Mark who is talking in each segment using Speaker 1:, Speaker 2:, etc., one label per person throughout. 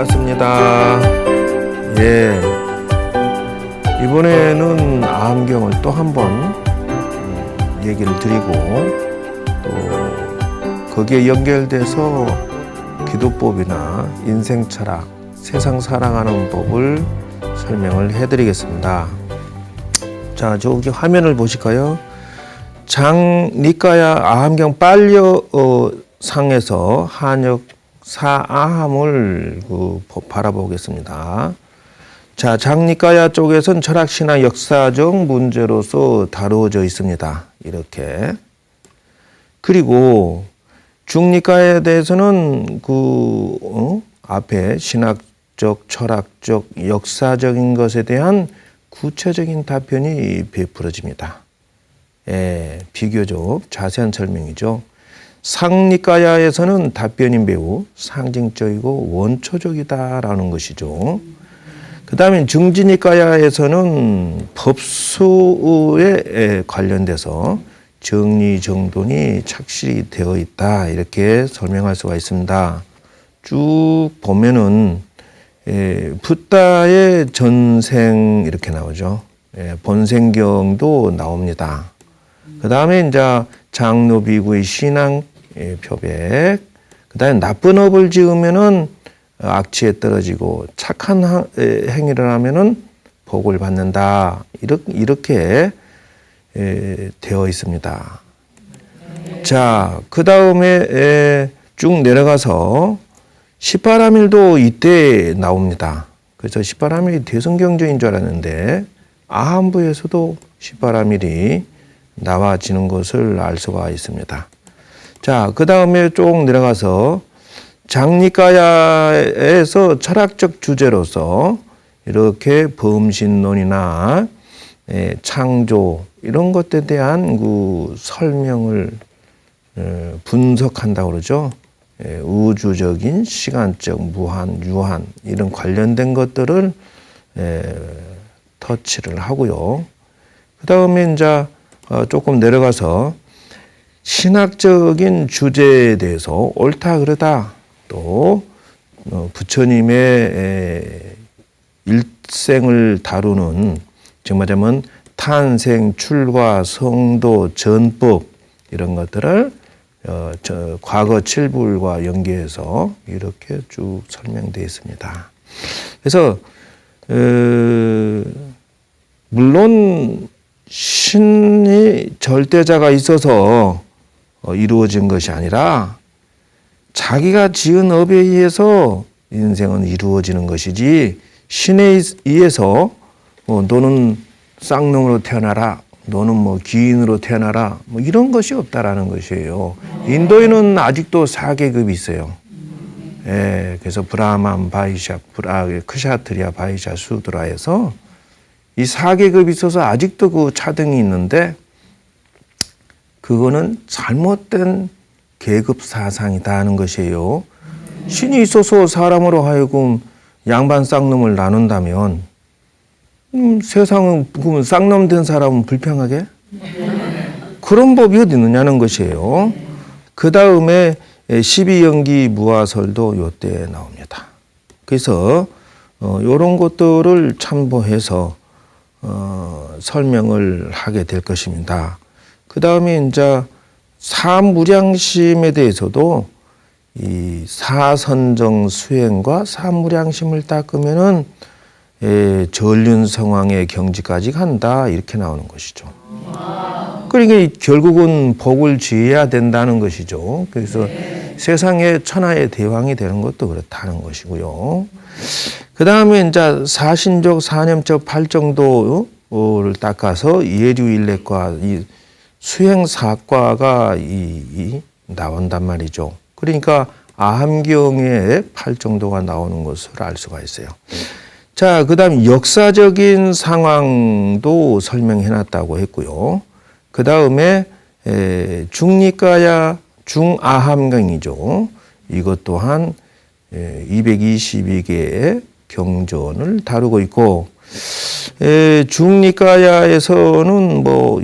Speaker 1: 반갑습니다. 예. 이번에는 아함경을 또 한 번 얘기를 드리고 또 거기에 연결돼서 기도법이나 인생 철학, 세상 사랑하는 법을 설명을 해드리겠습니다. 자, 저기 화면을 보실까요? 장니까야 아함경 빨려 상에서 한역 사아함을 바라보겠습니다. 자, 장니까야 쪽에서는 철학신화 역사적 문제로서 다루어져 있습니다. 이렇게. 그리고 중니까야에 대해서는 앞에 신학적, 철학적, 역사적인 것에 대한 구체적인 답변이 베풀어집니다. 예, 비교적 자세한 설명이죠. 상니까야에서는 답변이 매우 상징적이고 원초적이다라는 것이죠. 그 다음에 중지니까야에서는 법수에 관련돼서 정리정돈이 착실히 되어 있다, 이렇게 설명할 수가 있습니다. 쭉 보면은 붓다의 전생 이렇게 나오죠. 본생경도 나옵니다. 그 다음에 이제 장로비구의 신앙 표백, 그 다음에 나쁜 업을 지으면은 악취에 떨어지고 착한 행위를 하면은 복을 받는다, 이렇게 되어 있습니다. 자, 그 다음에 쭉 내려가서 18아밀도 이때 나옵니다. 그래서 18아밀이 대성경전인 줄 알았는데 아함부에서도 18아밀이 나와지는 것을 알 수가 있습니다. 자, 그 다음에 쭉 내려가서 장니까야에서 철학적 주제로서 이렇게 범신론이나 창조 이런 것에 대한 설명을 분석한다고 그러죠. 우주적인 시간적 무한, 유한 이런 관련된 것들을 터치를 하고요. 그 다음에 이제 조금 내려가서 신학적인 주제에 대해서 옳다 그르다, 또 부처님의 일생을 다루는, 즉 말하자면 탄생, 출가, 성도, 전법 이런 것들을 과거 칠불과 연계해서 이렇게 쭉 설명되어 있습니다. 그래서 물론 신이 절대자가 있어서 이루어진 것이 아니라 자기가 지은 업에 의해서 인생은 이루어지는 것이지, 신에 의해서 너는 쌍놈으로 태어나라, 너는 뭐 귀인으로 태어나라, 뭐 이런 것이 없다라는 것이에요. 인도에는 아직도 4계급이 있어요. 예, 그래서 브라만, 바이샤, 크샤트리아, 바이샤, 수드라에서 이 4계급이 있어서 아직도 그 차등이 있는데, 그거는 잘못된 계급 사상이다 하는 것이에요. 신이 있어서 사람으로 하여금 양반 쌍놈을 나눈다면 세상은 그러면 쌍놈 된 사람은 불평하게? 그런 법이 어디 있느냐는 것이에요. 그 다음에 12연기 무화설도 요때 나옵니다. 그래서 이런 것들을 참고해서 설명을 하게 될 것입니다. 그 다음에 이제 사무량심에 대해서도 이 사선정 수행과 사무량심을 닦으면은 전륜성왕의 경지까지 간다, 이렇게 나오는 것이죠. 그러니까 결국은 복을 지어야 된다는 것이죠. 그래서 세상의 천하의 대왕이 되는 것도 그렇다는 것이고요. 그 다음에 이제 사신적, 사념적, 팔정도를 닦아서 예류일례과 이 수행사과가 나온단 말이죠. 그러니까 아함경에 팔정도가 나오는 것을 알 수가 있어요. 자, 그 다음 역사적인 상황도 설명해놨다고 했고요. 그 다음에 중니까야 중아함경이죠. 이것 또한 222개의 경전을 다루고 있고, 중니까야에서는 뭐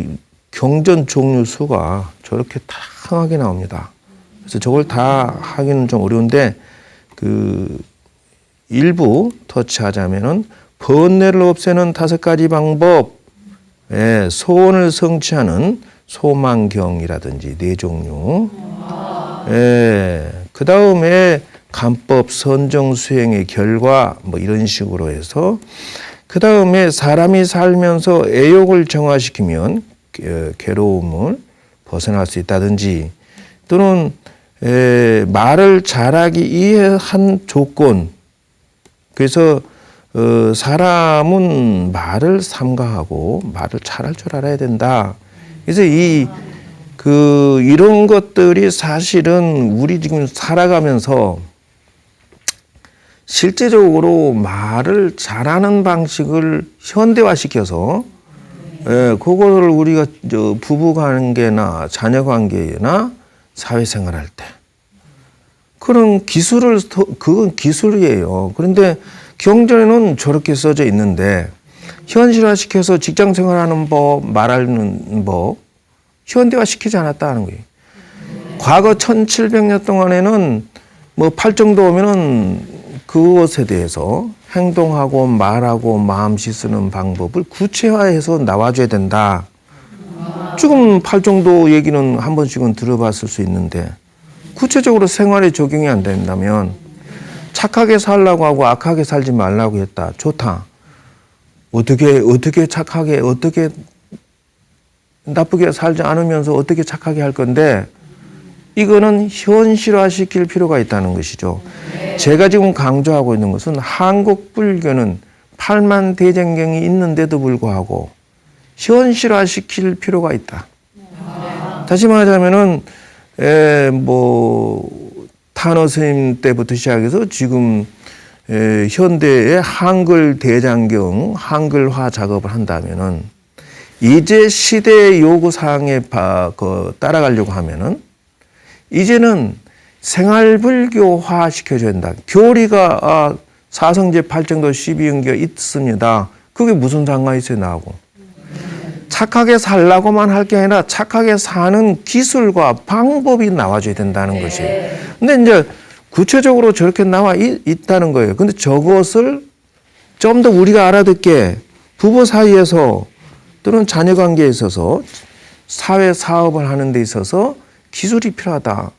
Speaker 1: 경전 종류 수가 저렇게 다양하게 나옵니다. 그래서 저걸 다 하기는 좀 어려운데, 일부 터치하자면은 번뇌를 없애는 5가지 방법, 소원을 성취하는 소망경이라든지 4종류, 그 다음에 간법 선정 수행의 결과 뭐 이런 식으로 해서 그 다음에 사람이 살면서 애욕을 정화시키면 괴로움을 벗어날 수 있다든지 또는 말을 잘하기 위해 한 조건, 그래서 사람은 말을 삼가하고 말을 잘할 줄 알아야 된다. 그래서 이런 것들이 사실은 우리 지금 살아가면서 실제적으로 말을 잘하는 방식을 현대화시켜서 그거를 우리가 부부 관계나 자녀 관계나 사회생활할 때 그런 그건 기술이에요. 그런데 경전에는 저렇게 써져 있는데 현실화시켜서 직장생활하는 법, 말하는 법 현대화시키지 않았다는 거예요. 과거 1700년 동안에는 뭐 팔정도 오면은 그것에 대해서 행동하고 말하고 마음씨 쓰는 방법을 구체화해서 나와줘야 된다. 지금 팔정도 얘기는 한 번씩은 들어봤을 수 있는데 구체적으로 생활에 적용이 안 된다면 착하게 살라고 하고 악하게 살지 말라고 했다. 좋다. 어떻게 착하게, 어떻게 나쁘게 살지 않으면서 어떻게 착하게 할 건데 이거는 현실화시킬 필요가 있다는 것이죠. 제가 지금 강조하고 있는 것은 한국 불교는 8만 대장경이 있는데도 불구하고 현실화시킬 필요가 있다. 다시 말하자면은 탄어 스님 때부터 시작해서 지금 현대의 한글 대장경 한글화 작업을 한다면은 이제 시대의 요구사항에 따라가려고 하면은 이제는 생활불교화 시켜줘야 된다. 교리가 사성제 8정도 12연계 있습니다. 그게 무슨 상관이 있어요, 나하고. 착하게 살라고만 할 게 아니라 착하게 사는 기술과 방법이 나와줘야 된다는 것이에요. 근데 이제 구체적으로 저렇게 나와 있다는 거예요. 근데 저것을 좀 더 우리가 알아듣게 부부 사이에서 또는 자녀 관계에 있어서 사회 사업을 하는 데 있어서 기술이 필요하다.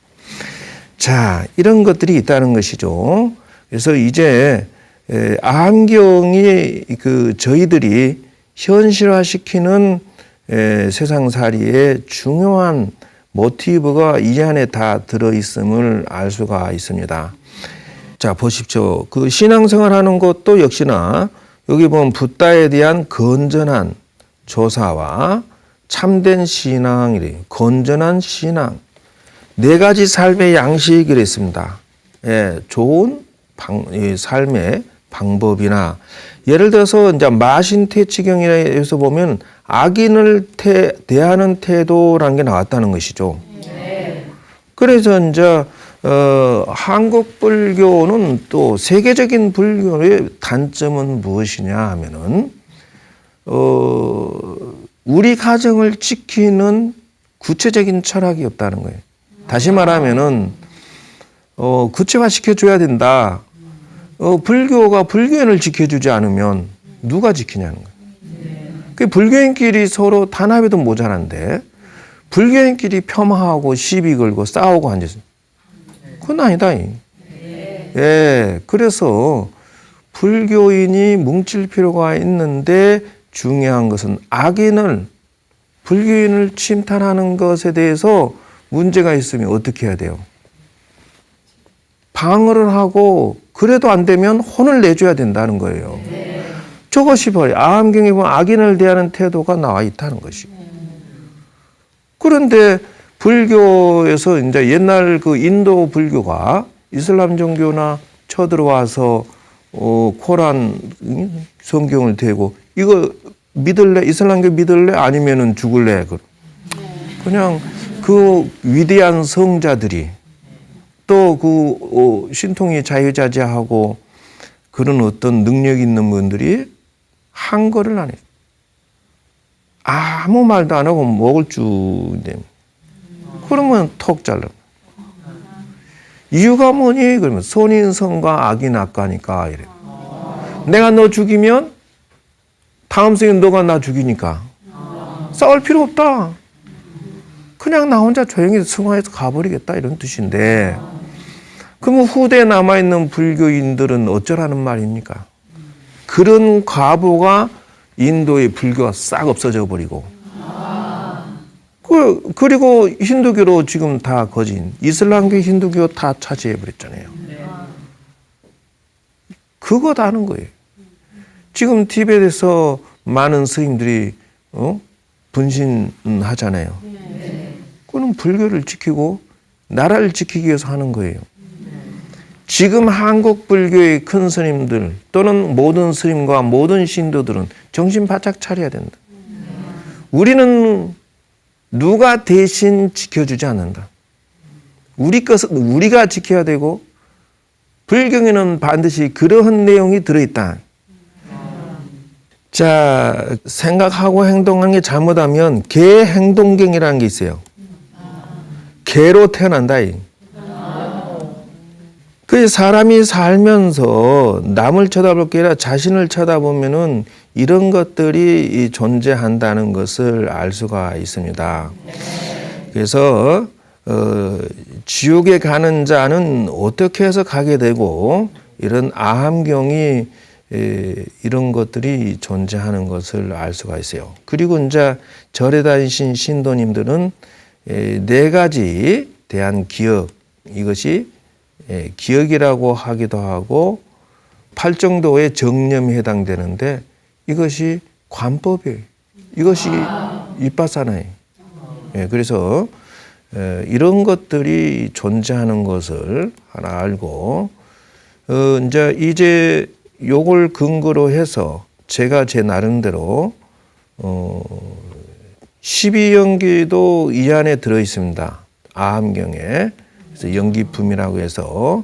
Speaker 1: 자, 이런 것들이 있다는 것이죠. 그래서 이제 아함경이 저희들이 현실화시키는 세상살이의 중요한 모티브가 이 안에 다 들어있음을 알 수가 있습니다. 자, 보십시오. 그 신앙생활하는 것도 역시나 여기 보면 붓다에 대한 건전한 조사와 참된 신앙이래요. 건전한 신앙. 4가지 삶의 양식이라 했습니다. 좋은 삶의 방법이나 예를 들어서 이제 마신태치경에서 보면 악인을 대하는 태도라는 게 나왔다는 것이죠. 그래서 이제 한국 불교는 또 세계적인 불교의 단점은 무엇이냐 하면은 우리 가정을 지키는 구체적인 철학이 없다는 거예요. 다시 말하면은 구체화시켜 줘야 된다. 불교가 불교인을 지켜주지 않으면 누가 지키냐는 거예요. 그 불교인끼리 서로 단합해도 모자란데 불교인끼리 폄하하고 시비 걸고 싸우고 앉아서 그건 아니다. 그래서 불교인이 뭉칠 필요가 있는데 중요한 것은 불교인을 침탈하는 것에 대해서 문제가 있으면 어떻게 해야 돼요? 방어를 하고 그래도 안 되면 혼을 내줘야 된다는 거예요. 저것이 바로 아함경에 보면 악인을 대하는 태도가 나와 있다는 것이고. 그런데 불교에서 이제 옛날 인도 불교가 이슬람 종교나 쳐들어와서 코란 성경을 대고 이거 믿을래? 이슬람교 믿을래? 아니면은 죽을래? 그냥 그 위대한 성자들이 또 신통이 자유자재하고 그런 어떤 능력 있는 분들이 한 거를 안 해요. 아무 말도 안 하고 먹을 줄인데 그러면 턱 잘라. 이유가 뭐니? 그러면 선인선과 악이 낙과니까 이래. 내가 너 죽이면 다음 생에 너가 나 죽이니까 싸울 필요 없다. 그냥 나 혼자 조용히 승화해서 가버리겠다 이런 뜻인데, 그러면 후대에 남아있는 불교인들은 어쩌라는 말입니까? 그런 과보가 인도의 불교가 싹 없어져 버리고, 그리고 힌두교로 지금 다 거진, 이슬람교, 힌두교 다 차지해 버렸잖아요. 그거 다는 거예요. 지금 티베트에서 많은 스님들이 분신하잖아요. 그건 불교를 지키고 나라를 지키기 위해서 하는 거예요. 지금 한국 불교의 큰 스님들 또는 모든 스님과 모든 신도들은 정신 바짝 차려야 된다. 우리는 누가 대신 지켜주지 않는다. 우리 것은 우리가 지켜야 되고, 불경에는 반드시 그러한 내용이 들어있다. 자, 생각하고 행동하는 게 잘못하면 개 행동경이라는 게 있어요. 개로 태어난다. 그 사람이 살면서 남을 쳐다볼 게 아니라 자신을 쳐다보면은 이런 것들이 존재한다는 것을 알 수가 있습니다. 그래서 지옥에 가는 자는 어떻게 해서 가게 되고, 이런 아함경이 이런 것들이 존재하는 것을 알 수가 있어요. 그리고 이제 절에 다니신 신도님들은 네 가지 대한 기억, 이것이 기억이라고 하기도 하고 팔정도의 정념에 해당되는데, 이것이 관법이에요. 이것이 이빠사나예요. 그래서 이런 것들이 존재하는 것을 하나 알고, 이제 요걸 근거로 해서 제가 제 나름대로 12연기도 이 안에 들어 있습니다. 아함경에. 그래서 연기품이라고 해서,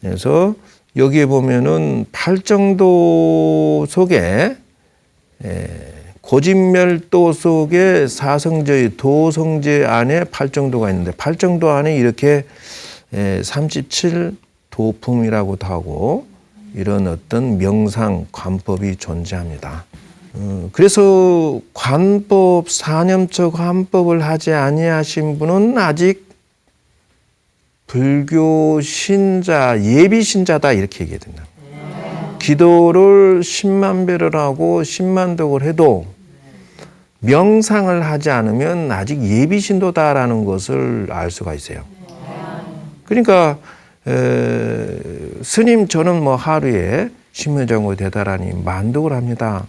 Speaker 1: 그래서 여기에 보면은 팔정도 속에 고진멸도 속에 사성제의 도성제 안에 팔정도가 있는데, 팔정도 안에 이렇게 37 도품이라고도 하고 이런 어떤 명상 관법이 존재합니다. 그래서 관법, 사념처 관법을 하지 아니하신 분은 아직 불교 신자, 예비 신자다 이렇게 얘기해야 된다. 기도를 10만 배를 하고 10만 덕을 해도 명상을 하지 않으면 아직 예비 신도다라는 것을 알 수가 있어요. 그러니까 스님 저는 뭐 하루에 심회정오 대다라니 만독을 합니다.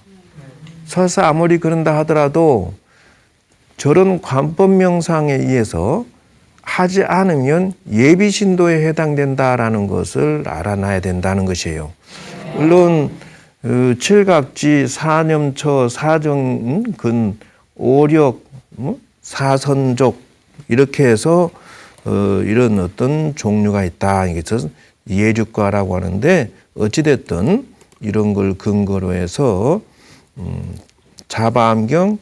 Speaker 1: 설사 아무리 그런다 하더라도 저런 관법 명상에 의해서 하지 않으면 예비 신도에 해당된다라는 것을 알아놔야 된다는 것이에요. 물론 칠각지, 사념처, 사정근, 오력, 사선족 이렇게 해서 이런 어떤 종류가 있다. 이것은 예주과라고 하는데, 어찌됐든 이런 걸 근거로 해서 자바암경,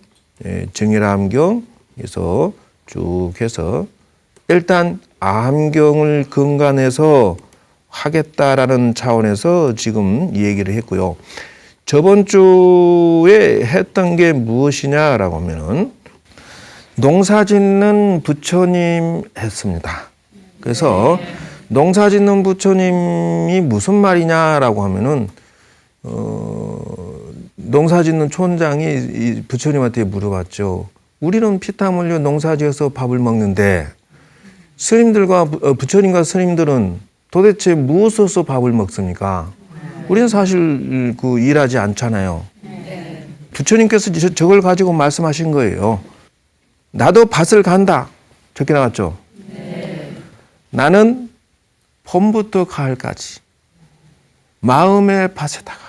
Speaker 1: 정일암경에서 쭉 해서 일단 암경을 근간해서 하겠다라는 차원에서 지금 얘기를 했고요. 저번 주에 했던 게 무엇이냐라고 하면은 농사 짓는 부처님 했습니다. 그래서 농사 짓는 부처님이 무슨 말이냐라고 하면은 농사 짓는 촌장이 이 부처님한테 물어봤죠. 우리는 피땀 흘려 농사 지어서 밥을 먹는데 스님들과 부처님과 스님들은 도대체 무엇으로서 밥을 먹습니까? 우리는 사실 일하지 않잖아요. 부처님께서 저걸 가지고 말씀하신 거예요. 나도 밭을 간다. 적게 나왔죠? 나는 봄부터 가을까지 마음의 밭에다가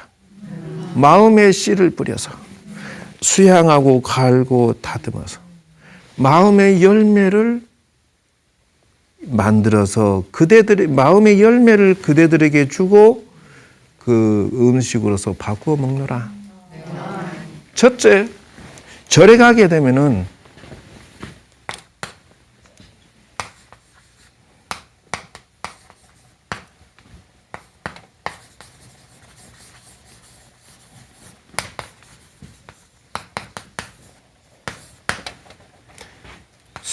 Speaker 1: 마음의 씨를 뿌려서 수양하고 갈고 다듬어서 마음의 열매를 만들어서 그대들의 마음의 열매를 그대들에게 주고 그 음식으로서 바꾸어 먹노라. 첫째, 절에 가게 되면은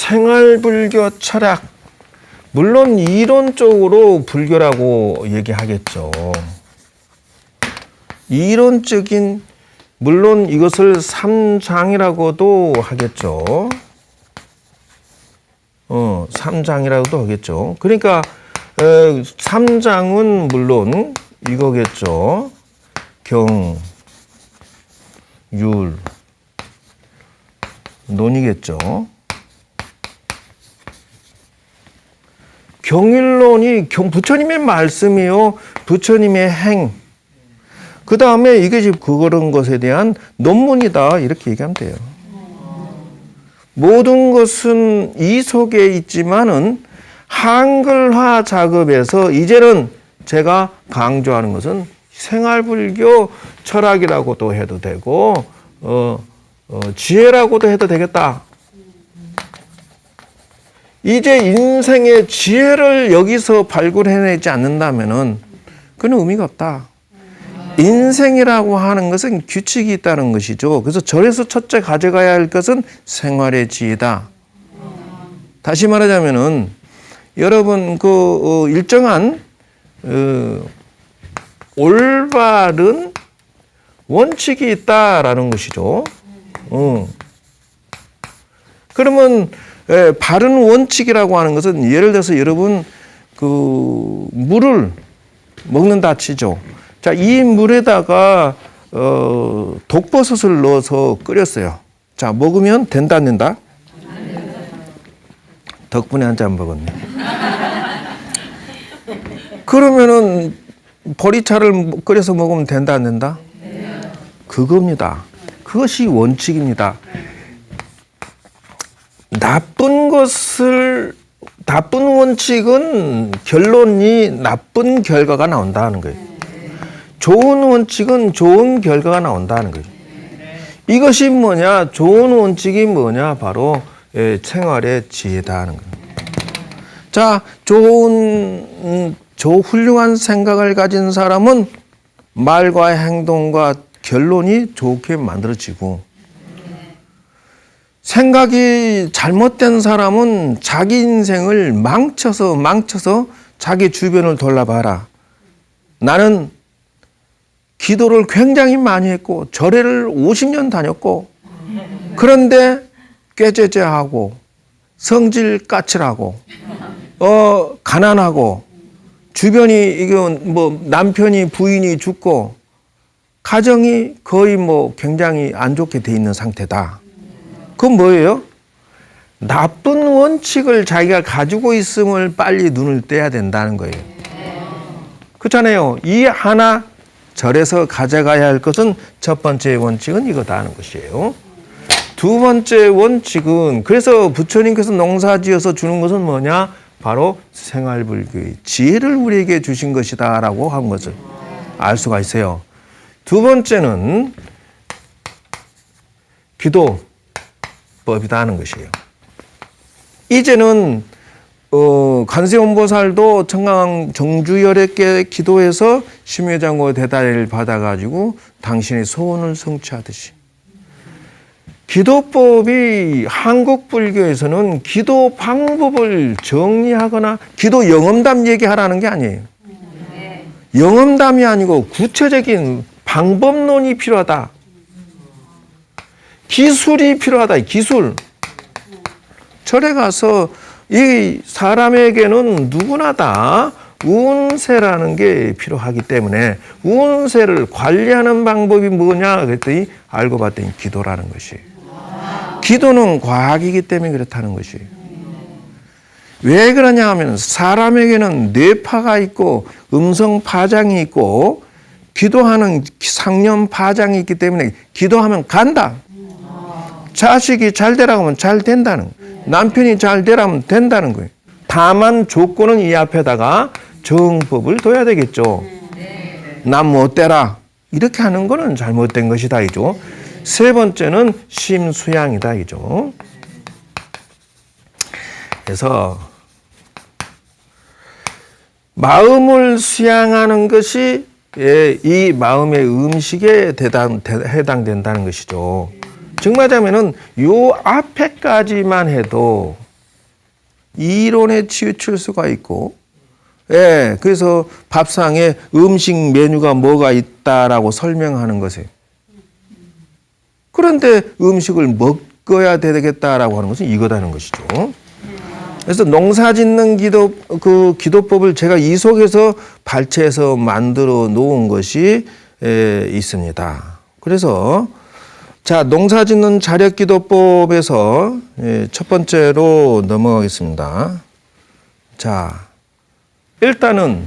Speaker 1: 생활불교 철학, 물론 이론적으로 불교라고 얘기하겠죠. 이론적인, 물론 이것을 삼장이라고도 하겠죠. 삼장이라고도 하겠죠. 그러니까 삼장은 물론 이거겠죠. 경, 율, 논이겠죠. 경일론이 부처님의 말씀이요, 부처님의 행, 그 다음에 이것이 그런 것에 대한 논문이다, 이렇게 얘기하면 돼요. 모든 것은 이 속에 있지만은 한글화 작업에서 이제는 제가 강조하는 것은 생활불교 철학이라고도 해도 되고 지혜라고도 해도 되겠다. 이제 인생의 지혜를 여기서 발굴해내지 않는다면은 그건 의미가 없다. 인생이라고 하는 것은 규칙이 있다는 것이죠. 그래서 절에서 첫째 가져가야 할 것은 생활의 지혜다. 다시 말하자면은 여러분 일정한 올바른 원칙이 있다라는 것이죠. 그러면 바른 원칙이라고 하는 것은 예를 들어서 여러분 물을 먹는다 치죠. 자, 이 물에다가 독버섯을 넣어서 끓였어요. 자, 먹으면 된다 안 된다? 덕분에 한 잔 먹었네. 그러면은 보리차를 끓여서 먹으면 된다 안 된다? 그겁니다. 그것이 원칙입니다. 나쁜 원칙은 결론이 나쁜 결과가 나온다는 거예요. 좋은 원칙은 좋은 결과가 나온다는 거예요. 이것이 뭐냐? 좋은 원칙이 뭐냐? 바로 생활의 지혜다 하는 거예요. 자, 훌륭한 생각을 가진 사람은 말과 행동과 결론이 좋게 만들어지고, 생각이 잘못된 사람은 자기 인생을 망쳐서 자기 주변을 돌아봐라. 나는 기도를 굉장히 많이 했고 절에를 50년 다녔고, 그런데 꾀죄죄하고 성질 까칠하고 가난하고 주변이 남편이 부인이 죽고 가정이 거의 굉장히 안 좋게 돼 있는 상태다. 그건 뭐예요? 나쁜 원칙을 자기가 가지고 있음을 빨리 눈을 떼야 된다는 거예요. 그렇잖아요. 이 하나 절에서 가져가야 할 것은 첫 번째 원칙은 이거다 하는 것이에요. 두 번째 원칙은, 그래서 부처님께서 농사지어서 주는 것은 뭐냐? 바로 생활불교의 지혜를 우리에게 주신 것이다 라고 한 것을 알 수가 있어요. 두 번째는 기도법이다 하는 것이에요. 이제는 관세음보살도 청강 정주열애께 기도해서 심회장고 대다리를 받아가지고 당신의 소원을 성취하듯이, 기도법이 한국 불교에서는 기도 방법을 정리하거나 기도 영험담 얘기하라는 게 아니에요. 영험담이 아니고 구체적인 방법론이 필요하다. 기술이 필요하다. 기술. 절에 가서 이 사람에게는 누구나 다 운세라는 게 필요하기 때문에 운세를 관리하는 방법이 뭐냐 그랬더니 알고 봤더니 기도라는 것이. 기도는 과학이기 때문에 그렇다는 것이. 왜 그러냐 하면 사람에게는 뇌파가 있고 음성 파장이 있고 기도하는 상념 파장이 있기 때문에 기도하면 간다. 자식이 잘 되라고 하면 잘 된다는 거예요. 남편이 잘 되라면 된다는 거예요. 다만 조건은 이 앞에다가 정법을 둬야 되겠죠. 남 못 되라 이렇게 하는 거는 잘못된 것이다 이죠. 세 번째는 심수양이다 이죠. 그래서 마음을 수양하는 것이 이 마음의 음식에 해당된다는 것이죠. 즉 말하자면은 요 앞에까지만 해도 이론에 치우칠 수가 있고, 예, 그래서 밥상에 음식 메뉴가 뭐가 있다라고 설명하는 것이에요. 그런데 음식을 먹어야 되겠다라고 하는 것은 이거다는 것이죠. 그래서 농사 짓는 기도법을 제가 이 속에서 발췌해서 만들어 놓은 것이 있습니다. 그래서 자, 농사 짓는 자력 기도법에서 첫 번째로 넘어가겠습니다. 자, 일단은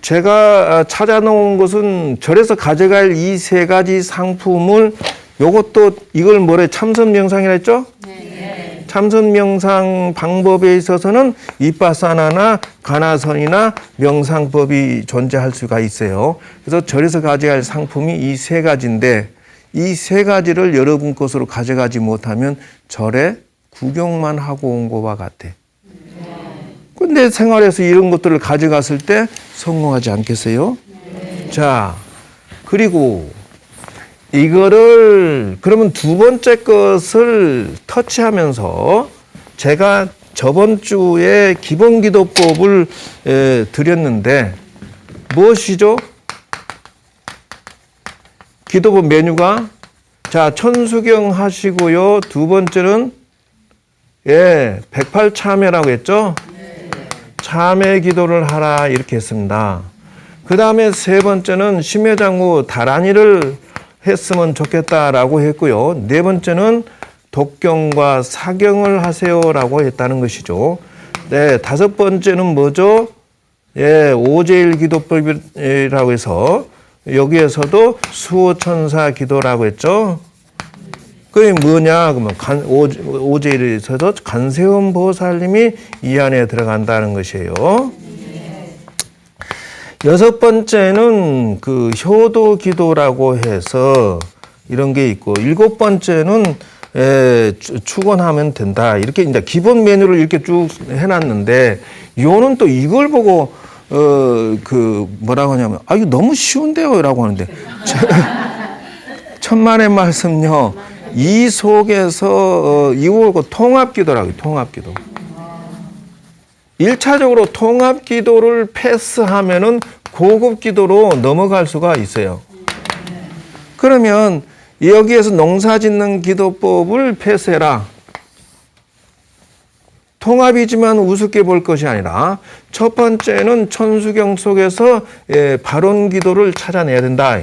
Speaker 1: 제가 찾아놓은 것은 절에서 가져갈 이 세 가지 상품을 요것도 이걸 뭐래 참선 명상이라 했죠? 네. 참선 명상 방법에 있어서는 이빠사나나 가나선이나 명상법이 존재할 수가 있어요. 그래서 절에서 가져갈 상품이 이 세 가지인데 이 세 가지를 여러분 것으로 가져가지 못하면 절에 구경만 하고 온 것과 같아. 근데 생활에서 이런 것들을 가져갔을 때 성공하지 않겠어요? 자, 그리고 이거를 그러면 두 번째 것을 터치하면서 제가 저번 주에 기본 기도법을 드렸는데 무엇이죠? 기도법 메뉴가 자, 천수경 하시고요. 두 번째는 108참회라고 했죠? 참회 기도를 하라 이렇게 했습니다. 그 다음에 세 번째는 심회장후 다란이를 했으면 좋겠다라고 했고요. 네 번째는 독경과 사경을 하세요라고 했다는 것이죠. 네, 다섯 번째는 뭐죠? 오제일 기도법이라고 해서 여기에서도 수호천사 기도라고 했죠. 그게 뭐냐? 그러면 오제일에서도 간세음 보살님이 이 안에 들어간다는 것이에요. 여섯 번째는 그 효도 기도라고 해서 이런 게 있고, 일곱 번째는 축원하면 된다. 이렇게 이제 기본 메뉴를 이렇게 쭉 해놨는데, 요는 또 이걸 보고 뭐라고 하냐면, 이거 너무 쉬운데요라고 하는데, 천만의 말씀요. 이 속에서 이걸 통합기도라고요. 통합기도. 1차적으로 통합기도를 패스하면은 고급기도로 넘어갈 수가 있어요. 그러면 여기에서 농사짓는 기도법을 패스해라. 통합이지만 우습게 볼 것이 아니라 첫 번째는 천수경 속에서 발언기도를 찾아내야 된다.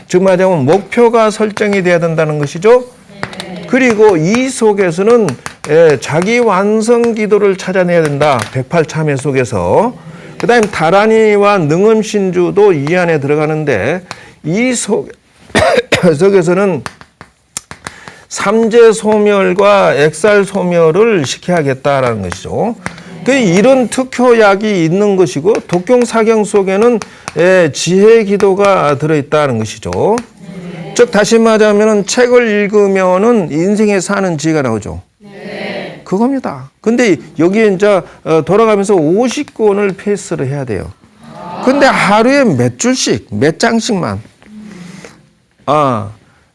Speaker 1: 즉 말하자면 목표가 설정이 돼야 된다는 것이죠. 그리고 이 속에서는 자기 완성 기도를 찾아내야 된다. 108참회 속에서. 그 다음에 다란이와 능엄신주도 이 안에 들어가는데 이 속에서는 삼재 소멸과 액살 소멸을 시켜야겠다라는 것이죠. 이런 특효약이 있는 것이고 독경 사경 속에는 지혜 기도가 들어있다는 것이죠. 즉 다시 말하면 책을 읽으면은 인생에 사는 지혜가 나오죠. 그겁니다. 근데 여기에 이제 돌아가면서 50권을 패스를 해야 돼요. 근데 하루에 몇 줄씩, 몇 장씩만.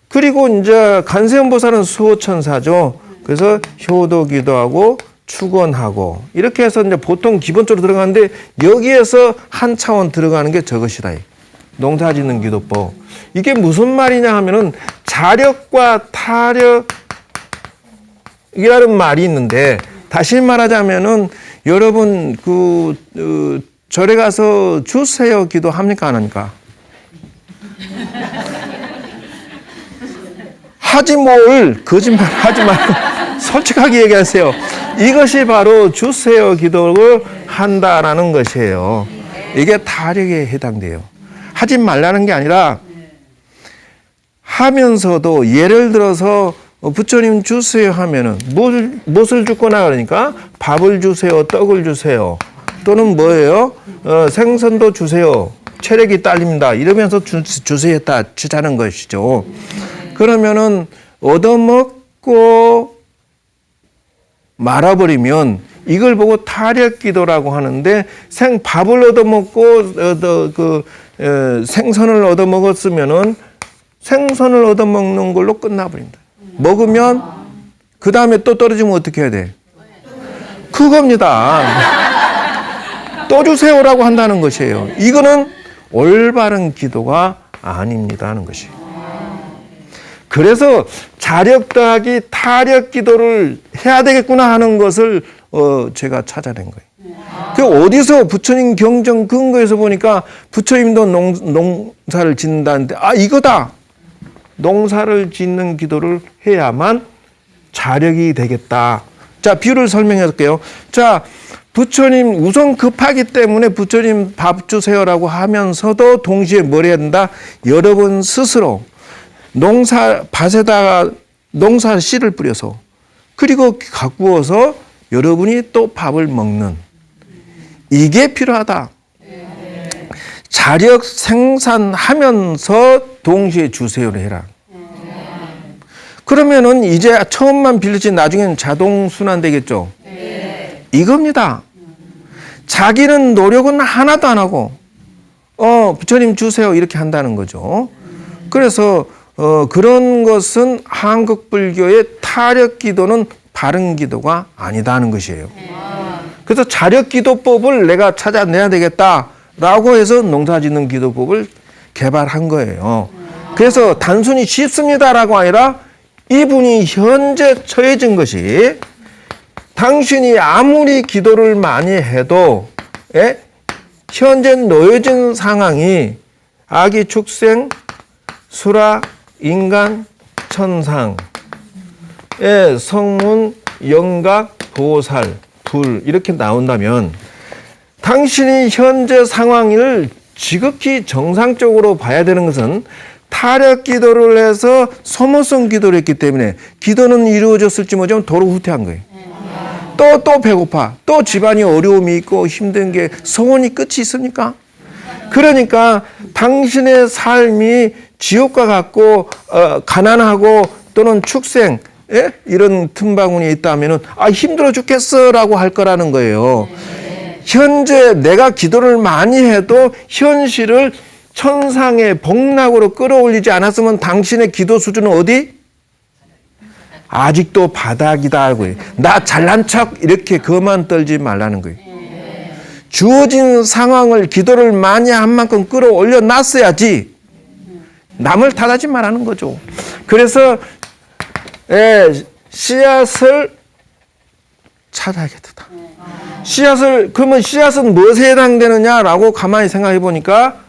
Speaker 1: 그리고 이제 간세음보살은 수호천사죠. 그래서 효도 기도하고 축원하고 이렇게 해서 이제 보통 기본적으로 들어가는데 여기에서 한 차원 들어가는 게 저것이다. 농사짓는 기도법. 이게 무슨 말이냐 하면은 자력과 타력이라는 말이 있는데 다시 말하자면은 여러분 절에 가서 주세요 기도 합니까 안 합니까? 하지 뭘 거짓말 하지 말고 솔직하게 얘기하세요. 이것이 바로 주세요 기도를 한다라는 것이에요. 이게 타력에 해당돼요. 하지 말라는 게 아니라 하면서도 예를 들어서 부처님 주세요 하면은 무엇을 줍거나 그러니까 밥을 주세요, 떡을 주세요. 또는 뭐예요? 생선도 주세요. 체력이 딸립니다. 이러면서 주세요 했다 주자는 것이죠. 그러면은 얻어먹고 말아버리면 이걸 보고 타력기도라고 하는데 밥을 얻어먹고 생선을 얻어먹었으면은 생선을 얻어먹는 걸로 끝나버린다. 먹으면 그 다음에 또 떨어지면 어떻게 해야 돼? 그겁니다. 또 주세요라고 한다는 것이에요. 이거는 올바른 기도가 아닙니다 하는 것이에요. 그래서 자력 더하기 타력 기도를 해야 되겠구나 하는 것을 제가 찾아낸 거예요. 그 어디서 부처님 경전 근거에서 보니까 부처님도 농사를 짓는다는데 이거다. 농사를 짓는 기도를 해야만 자력이 되겠다. 자, 비유를 설명해 볼게요. 자, 부처님 우선 급하기 때문에 부처님 밥 주세요라고 하면서도 동시에 뭘 해야 된다? 여러분 스스로 밭에다가 농사 씨를 뿌려서 그리고 가꾸어서 여러분이 또 밥을 먹는 이게 필요하다. 자력 생산하면서 동시에 주세요를 해라. 그러면은 이제 처음만 빌리지 나중에는 자동 순환 되겠죠. 이겁니다. 자기는 노력은 하나도 안 하고 부처님 주세요 이렇게 한다는 거죠. 그래서 그런 것은 한국 불교의 타력 기도는 바른 기도가 아니다는 것이에요. 그래서 자력 기도법을 내가 찾아내야 되겠다라고 해서 농사짓는 기도법을 개발한 거예요. 그래서 단순히 쉽습니다라고 아니라 이분이 현재 처해진 것이 당신이 아무리 기도를 많이 해도 현재 놓여진 상황이 아기 축생, 수라, 인간, 천상의 성문, 영각, 보살, 불 이렇게 나온다면 당신이 현재 상황을 지극히 정상적으로 봐야 되는 것은 타력 기도를 해서 소모성 기도를 했기 때문에 기도는 이루어졌을지 모르지만 도로 후퇴한 거예요. 또 배고파. 또 집안이 어려움이 있고 힘든 게 소원이 끝이 있습니까? 그러니까 당신의 삶이 지옥과 같고 가난하고 또는 축생 이런 틈바구니에 있다면 힘들어 죽겠어라고 할 거라는 거예요. 현재 내가 기도를 많이 해도 현실을 천상의 복락으로 끌어올리지 않았으면 당신의 기도 수준은 어디? 아직도 바닥이다 하고요. 나 잘난 척 이렇게 그만 떨지 말라는 거예요. 주어진 상황을 기도를 많이 한 만큼 끌어올려 놨어야지 남을 탓하지 말라는 거죠. 그래서 씨앗을 찾아야겠다. 그러면 씨앗은 무엇에 해당되느냐라고 가만히 생각해 보니까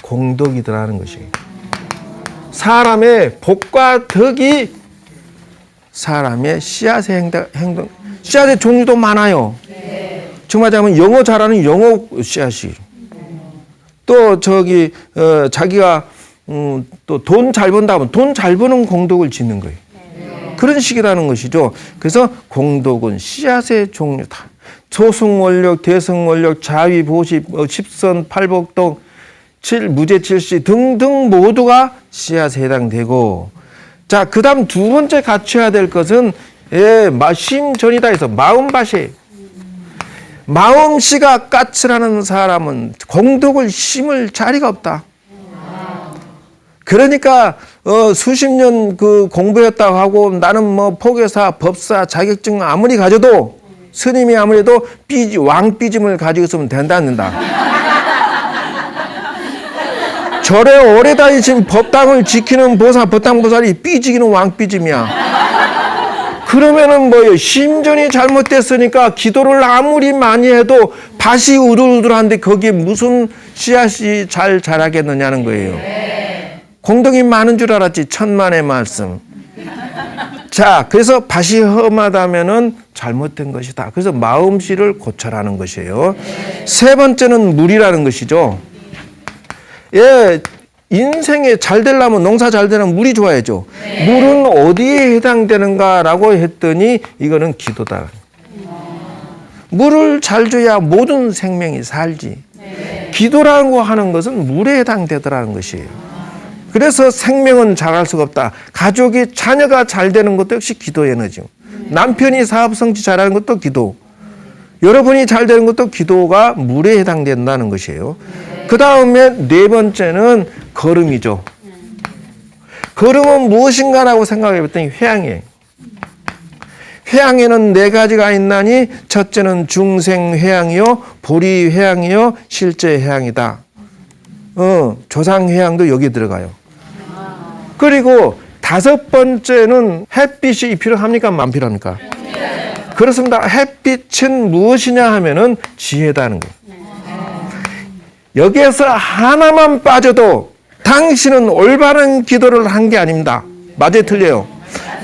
Speaker 1: 공덕이더라는 것이에요. 사람의 복과 덕이 사람의 씨앗의 행동, 씨앗의 종류도 많아요. 정말 자면 영어 잘하는 영어 씨앗이. 또 자기가 또 돈 잘 번다 하면 돈 잘 버는 공덕을 짓는 거예요. 그런 식이라는 것이죠. 그래서 공덕은 씨앗의 종류다. 소승원력, 대승원력, 자위, 보시, 십선, 팔복동, 무제칠시 등등 모두가 씨앗에 해당되고 자, 그 다음 두 번째 갖춰야 될 것은 심전이다 해서 마음밭이에요. 마음씨가 까칠하는 사람은 공덕을 심을 자리가 없다. 그러니까 수십 년 공부했다고 하고 나는 포교사, 법사 자격증 아무리 가져도 스님이 아무래도 왕삐짐을 가지고 있으면 된다. 절에 오래 다니신 법당을 지키는 보살, 법당보살이 삐지기는 왕삐짐이야. 그러면은 뭐예요? 심전이 잘못됐으니까 기도를 아무리 많이 해도 밭이 우둘우둘한데 거기에 무슨 씨앗이 잘 자라겠느냐는 거예요. 공덕이 많은 줄 알았지. 천만의 말씀. 자, 그래서 밭이 험하다면은 잘못된 것이다. 그래서 마음씨를 고쳐라는 것이에요. 세 번째는 물이라는 것이죠. 인생에 잘 되려면 농사 잘 되려면 물이 좋아야죠. 물은 어디에 해당되는가라고 했더니 이거는 기도다. 물을 잘 줘야 모든 생명이 살지. 기도라고 하는 것은 물에 해당되더라는 것이에요. 그래서 생명은 잘할 수가 없다. 가족이 자녀가 잘 되는 것도 역시 기도 에너지고 남편이 사업 성취 잘하는 것도 기도. 여러분이 잘 되는 것도 기도가 물에 해당된다는 것이에요. 그 다음에 네 번째는 걸음이죠. 걸음은 무엇인가라고 생각해 봤더니 회양이에요. 회양에는 네 가지가 있나니 첫째는 중생회양이요 보리회양이요 실제회양이다. 조상회양도 여기 들어가요. 그리고 다섯 번째는 햇빛이 필요합니까? 안 필요합니까? 그렇습니다. 햇빛은 무엇이냐 하면은 지혜다는 거예요. 여기에서 하나만 빠져도 당신은 올바른 기도를 한 게 아닙니다. 맞아요, 틀려요?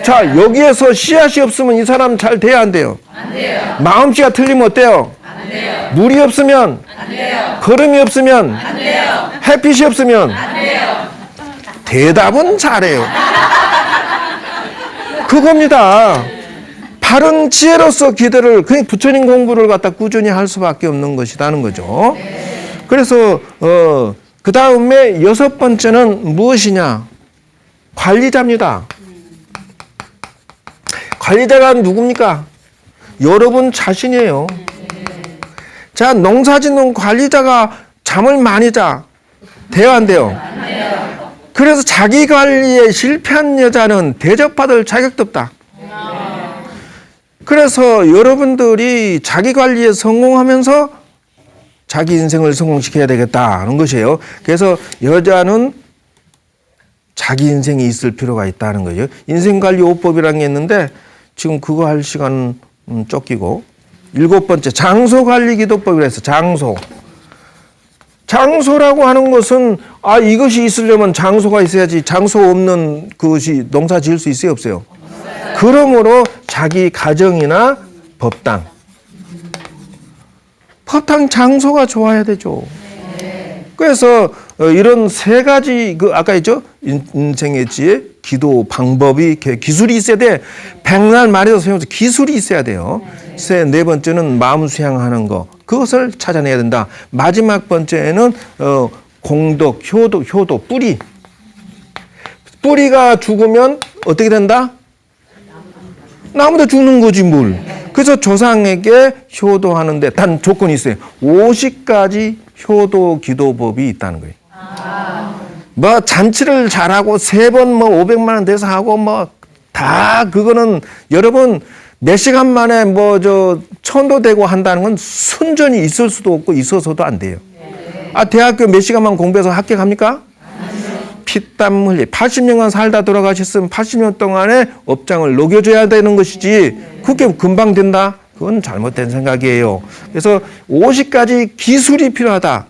Speaker 1: 자, 여기에서 씨앗이 없으면 이 사람 잘 돼야 안 돼요? 안 돼요. 마음씨가 틀리면 어때요? 안 돼요. 물이 없으면? 안 돼요. 걸음이 없으면? 안 돼요. 햇빛이 없으면? 안 돼요. 대답은 잘해요. 그겁니다. 바른 지혜로서 기도를, 그냥 부처님 공부를 갖다 꾸준히 할 수밖에 없는 것이라는 거죠. 그래서 그 다음에 여섯 번째는 무엇이냐? 관리자입니다. 관리자가 누굽니까? 여러분 자신이에요. 자, 농사짓는 관리자가 잠을 많이 자. 돼요, 안 돼요? 그래서 자기 관리에 실패한 여자는 대접받을 자격도 없다. 그래서 여러분들이 자기 관리에 성공하면서 자기 인생을 성공시켜야 되겠다는 것이에요. 그래서 여자는 자기 인생이 있을 필요가 있다는 거죠. 인생관리 5법이라는 게 있는데 지금 그거 할 시간은 쫓기고, 일곱 번째 장소관리기도법이라 해서 장소라고 하는 것은 이것이 있으려면 장소가 있어야지. 장소 없는 그것이 농사 지을 수 있어요, 없어요? 그러므로 자기 가정이나 법당 장소가 좋아야 되죠. 그래서 이런 세 가지 아까 있죠? 인생의 지혜, 기도 방법이 기술이 있어야 돼. 백날 말해도 소용없어. 기술이 있어야 돼요. 네 번째는 마음 수양하는 거. 그것을 찾아내야 된다. 마지막 번째는 공덕, 효도, 뿌리. 뿌리가 죽으면 어떻게 된다? 나무도 죽는 거지 뭘. 그래서 조상에게 효도하는데 단 조건이 있어요. 50가지 효도 기도법이 있다는 거예요. 뭐 잔치를 잘하고 3번 500만 원 돼서 하고 다 그거는 여러분 몇 시간 만에 천도 되고 한다는 건 순전히 있을 수도 없고 있어서도 안 돼요. 대학교 몇 시간만 공부해서 합격합니까? 피땀 흘리 80년간 살다 돌아가셨으면 80년 동안에 업장을 녹여줘야 되는 것이지 그게 금방 된다? 그건 잘못된 생각이에요. 그래서 50가지 기술이 필요하다.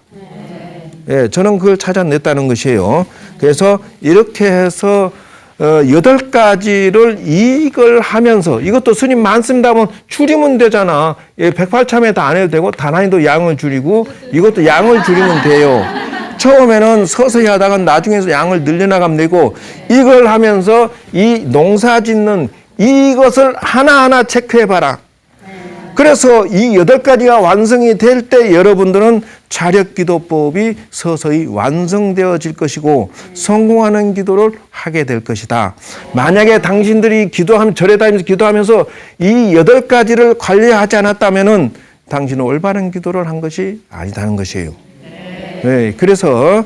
Speaker 1: 저는 그걸 찾아냈다는 것이에요. 그래서 이렇게 해서 8가지를 이걸 하면서, 이것도 스님 많습니다 하면 줄이면 되잖아. 108참에 다 안 해도 되고 단한히도 양을 줄이고 이것도 양을 줄이면 돼요. 처음에는 서서히 하다가 나중에서 양을 늘려나가면 되고, 이걸 하면서 이 농사 짓는 이것을 하나하나 체크해봐라. 그래서 이 8가지가 완성이 될 때 여러분들은 자력기도법이 서서히 완성되어질 것이고 성공하는 기도를 하게 될 것이다. 만약에 당신들이 절에 다니면서 기도하면서 이 8가지를 관리하지 않았다면은 당신은 올바른 기도를 한 것이 아니다는 것이에요. 네, 그래서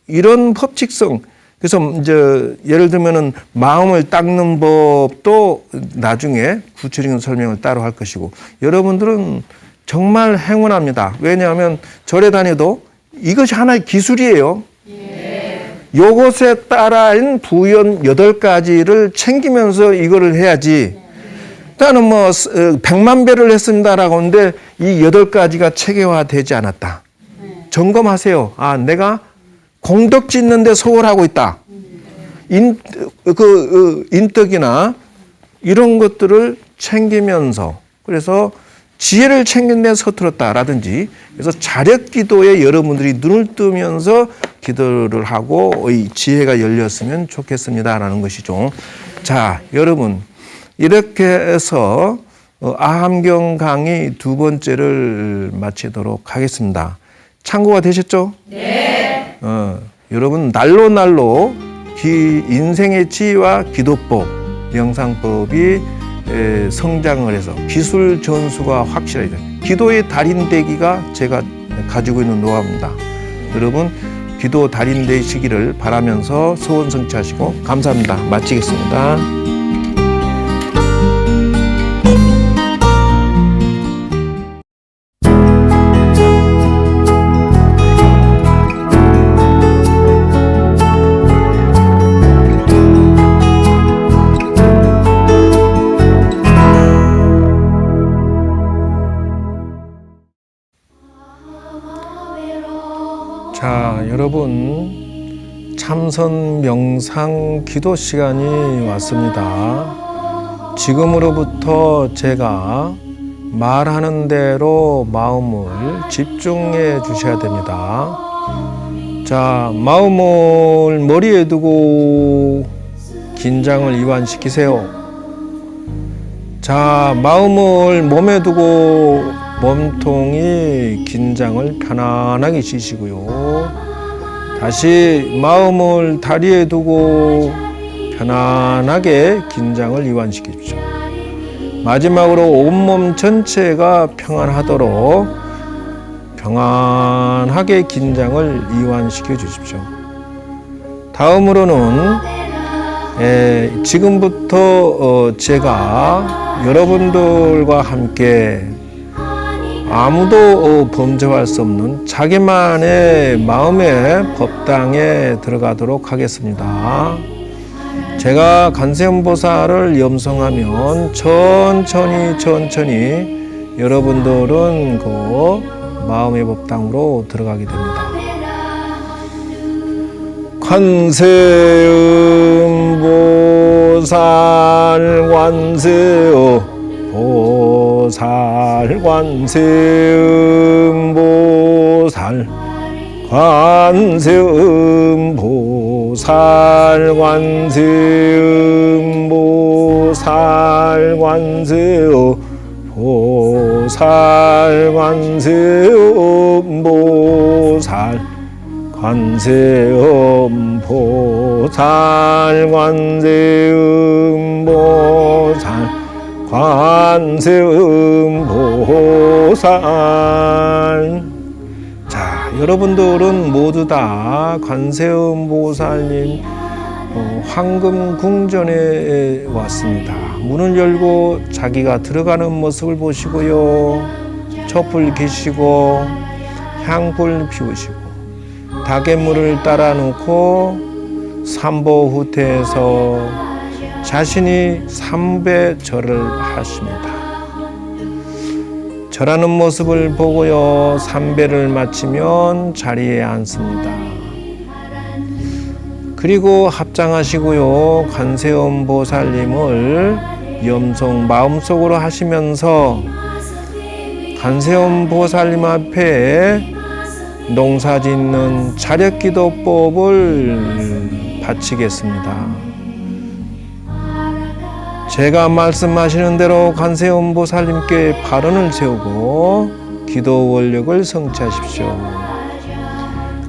Speaker 1: 이런 법칙성, 그래서 이제 예를 들면은 마음을 닦는 법도 나중에 구체적인 설명을 따로 할 것이고, 여러분들은 정말 행운합니다. 왜냐하면 절에 다녀도 이것이 하나의 기술이에요. 요것에 따라인 부연 8가지를 챙기면서 이거를 해야지. 나는 100만 배를 했습니다라고 하는데 이 8가지가 체계화되지 않았다. 점검하세요. 내가 공덕 짓는데 소홀하고 있다. 인덕이나 이런 것들을 챙기면서, 그래서 지혜를 챙긴 데 서툴었다라든지, 그래서 자력 기도에 여러분들이 눈을 뜨면서 기도를 하고 이 지혜가 열렸으면 좋겠습니다라는 것이죠. 자, 여러분, 이렇게 해서 아함경 강의 2번째를 마치도록 하겠습니다. 참고가 되셨죠? 네. 여러분 날로 인생의 지혜와 기도법, 명상법이 성장을 해서 기술 전수가 확실하게 기도의 달인 되기가 제가 가지고 있는 노하우입니다. 여러분 기도 달인 되시기를 바라면서 소원 성취하시고 감사합니다. 마치겠습니다. 여러분, 참선 명상 기도 시간이 왔습니다. 지금으로부터 제가 말하는 대로 마음을 집중해 주셔야 됩니다. 자, 마음을 머리에 두고 긴장을 이완시키세요. 자, 마음을 몸에 두고 몸통이 긴장을 편안하게 쉬시고요. 다시 마음을 다리에 두고 편안하게 긴장을 이완시키십시오. 마지막으로 온몸 전체가 평안하도록 평안하게 긴장을 이완시켜 주십시오. 다음으로는 지금부터 제가 여러분들과 함께 아무도 범접할 수 없는 자기만의 마음의 법당에 들어가도록 하겠습니다. 제가 관세음보살을 염송하면 천천히 여러분들은 그 마음의 법당으로 들어가게 됩니다. 관세음보살 관세음보살 관세음보살 관세음보살 관세음보살 관세음보살 관세음보살 관세음보살 관세음보살 관세음보살. 자, 여러분들은 모두 다 관세음보살님 황금궁전에 왔습니다. 문을 열고 자기가 들어가는 모습을 보시고요. 촛불 켜시고 향불 피우시고 다갯물을 따라 놓고 삼보후퇴해서 자신이 3배 절을 하십니다. 절하는 모습을 보고요. 3배를 마치면 자리에 앉습니다. 그리고 합장하시고요. 관세음보살님을 염송 마음속으로 하시면서 관세음보살님 앞에 농사짓는 자력기도법을 바치겠습니다. 제가 말씀하시는 대로 관세음보살님께 발언을 세우고 기도 원력을 성취하십시오.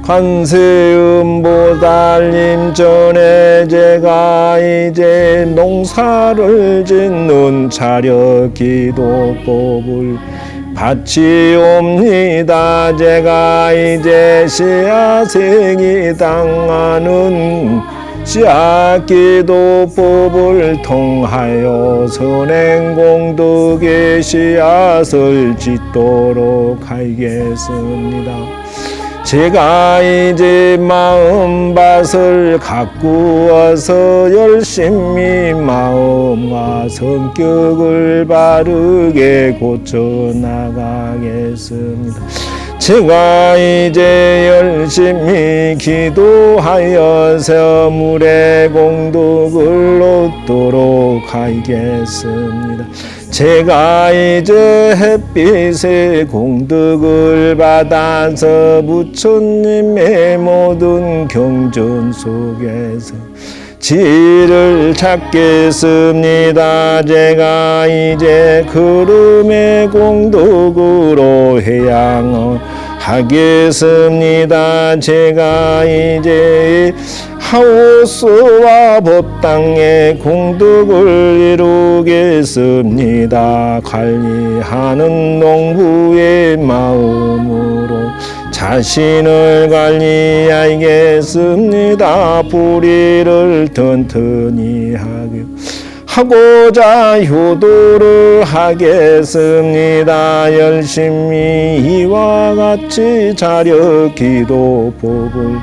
Speaker 1: 관세음보살님 전에 제가 이제 농사를 짓는 자력기도법을 바치옵니다. 제가 이제 씨앗생이 당하는 씨앗기도법을 통하여 선행공덕의 씨앗을 짓도록 하겠습니다. 제가 이제 마음밭을 가꾸어서 열심히 마음과 성격을 바르게 고쳐나가겠습니다. 제가 이제 열심히 기도하여서 물의 공덕을 얻도록 하겠습니다. 제가 이제 햇빛의 공덕을 받아서 부처님의 모든 경전 속에서 지를 찾겠습니다. 제가 이제 구름의 공덕으로 해양을 하겠습니다. 제가 이제 하오스와 법당의 공덕을 이루겠습니다. 관리하는 농부의 마음으로 자신을 관리하겠습니다. 뿌리를 튼튼히 하고자 효도를 하겠습니다. 열심히 이와 같이 자력 기도법을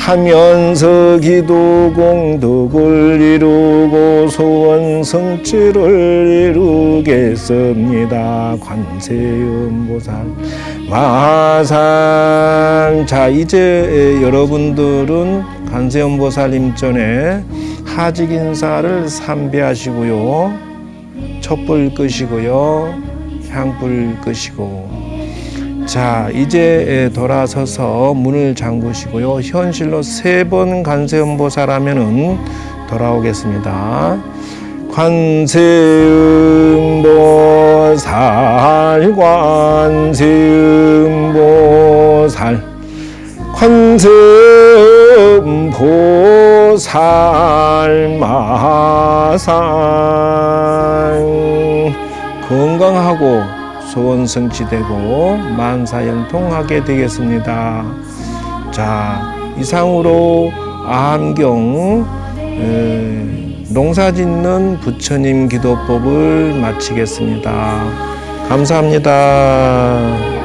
Speaker 1: 하면서 기도 공덕을 이루고 소원 성취를 이루겠습니다. 관세음보살 마상. 자, 이제 여러분들은 관세음보살님 전에 하직 인사를 삼배하시고요, 촛불 끄시고요, 향불 끄시고, 자, 이제 돌아서서 문을 잠그시고요, 현실로 3번 관세음보살 하면은 돌아오겠습니다. 관세음보살, 관세음보살, 관세음보살 마상. 건강하고 소원 성취되고 만사형통하게 되겠습니다. 자, 이상으로 암경 농사짓는 부처님 기도법을 마치겠습니다. 감사합니다.